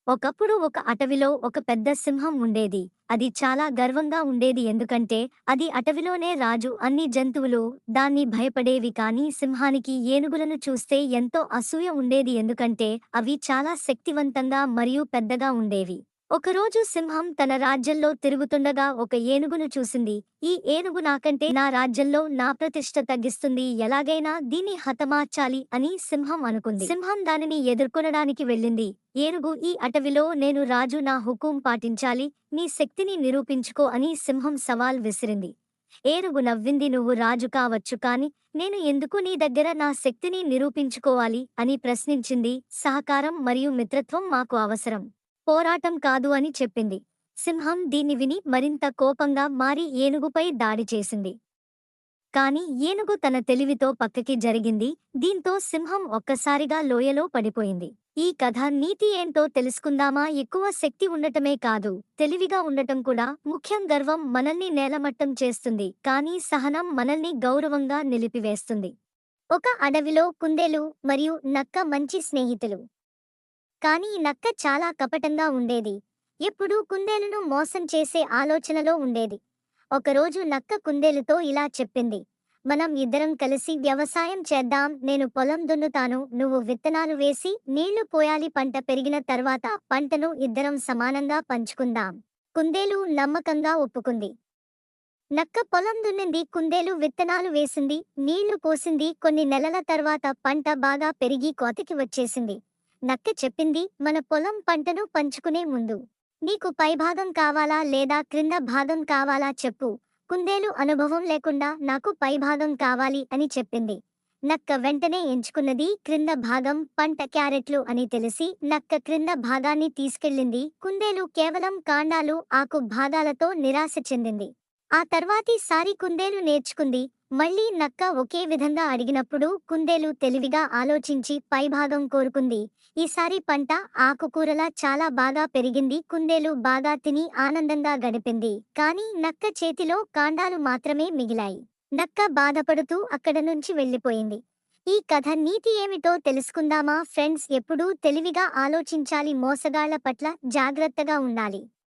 ఒకప్పుడు ఒక అటవిలో ఒక పెద్ద సింహం ఉండేది. అది చాలా గర్వంగా ఉండేది ఎందుకంటే అది అటవిలోనే రాజు. అన్ని జంతువులు దాన్ని భయపడేవి, కానీ సింహానికి ఏనుగులను చూస్తే ఎంతో అసూయ ఉండేది ఎందుకంటే అవి చాలా శక్తివంతంగా మరియు పెద్దగా ఉండేవి. ఒకరోజు సింహం తన రాజ్యంలో తిరుగుతుండగా ఒక ఏనుగును చూసింది. ఈ ఏనుగు నాకంటే నా రాజ్యంలో నా ప్రతిష్ఠ తగ్గిస్తుంది, ఎలాగైనా దీన్ని హతమార్చాలి అని సింహం అనుకుంది. సింహం దానిని ఎదుర్కొనడానికి వెళ్ళింది. ఏనుగు, ఈ అటవిలో నేను రాజు, నా హుకుం పాటించాలి, నీ శక్తిని నిరూపించుకో అని సింహం సవాల్ విసిరింది. ఏనుగు నవ్వింది, నువ్వు రాజు కావచ్చు, కాని నేను ఎందుకు నీ దగ్గర నా శక్తిని నిరూపించుకోవాలి అని ప్రశ్నించింది. సహకారం మరియు మిత్రత్వం మాకు అవసరం, పోరాటం కాదు అని చెప్పింది. సింహం దీన్ని విని మరింత కోపంగా మారి ఏనుగుపై దాడి చేసింది. కాని ఏనుగు తన తెలివితో పక్కకి జరిగింది. దీంతో సింహం ఒక్కసారిగా లోయలో పడిపోయింది. ఈ కథ నీతి ఏంటో తెలుసుకుందామా? ఎక్కువ శక్తి ఉండటమే కాదు, తెలివిగా ఉండటం కూడా ముఖ్యం. గర్వం మనల్ని నేలమట్టం చేస్తుంది, కానీ సహనం మనల్ని గౌరవంగా నిలిపివేస్తుంది. ఒక అడవిలో కుందేలు మరియు నక్క మంచి స్నేహితులు. కానీ నక్క చాలా కపటంగా ఉండేది. ఎప్పుడూ కుందేలును మోసం చేసే ఆలోచనలో ఉండేది. ఒకరోజు నక్క కుందేలుతో ఇలా చెప్పింది, మనం ఇద్దరం కలిసి వ్యవసాయం చేద్దాం. నేను పొలం దున్నుతాను, నువ్వు విత్తనాలు వేసి నీళ్లు పోయాలి. పంట పెరిగిన తర్వాత పంటను ఇద్దరం సమానంగా పంచుకుందాం. కుందేలు నమ్మకంగా ఒప్పుకుంది. నక్క పొలం దున్నింది, కుందేలు విత్తనాలు వేసింది, నీళ్లు పోసింది. కొన్ని నెలల తర్వాత పంట బాగా పెరిగి కోతకి వచ్చేసింది. నక్క చెప్పింది, మన పొలం పంటను పంచుకునే ముందు నీకు పైభాగం కావాలా లేదా క్రింద భాగం కావాలా చెప్పు. కుందేలు అనుభవం లేకుండా నాకు పైభాగం కావాలి అని చెప్పింది. నక్క వెంటనే ఎంచుకున్నది క్రింద భాగం. పంట క్యారెట్లు అని తెలిసి నక్క క్రింద భాగాన్ని తీసుకెళ్ళింది. కుందేలు కేవలం కాండాలు, ఆకు భాగాలతో నిరాశ చెందింది. ఆ తర్వాతి సారి కుందేలు నేర్చుకుంది. మళ్ళీ నక్క ఒకే విధంగా అడిగినప్పుడు కుందేలు తెలివిగా ఆలోచించి పైభాగం కోరుకుంది. ఈసారి పంట ఆకుకూరలా చాలా బాగా పెరిగింది. కుందేలు బాగా తిని ఆనందంగా గడిపింది. కానీ నక్క చేతిలో కాండాలు మాత్రమే మిగిలాయి. నక్క బాధపడుతూ అక్కడ నుంచి వెళ్ళిపోయింది. ఈ కథ నీతి ఏమిటో తెలుసుకుందామా ఫ్రెండ్స్? ఎప్పుడూ తెలివిగా ఆలోచించాలి, మోసగాళ్ల పట్ల జాగ్రత్తగా ఉండాలి.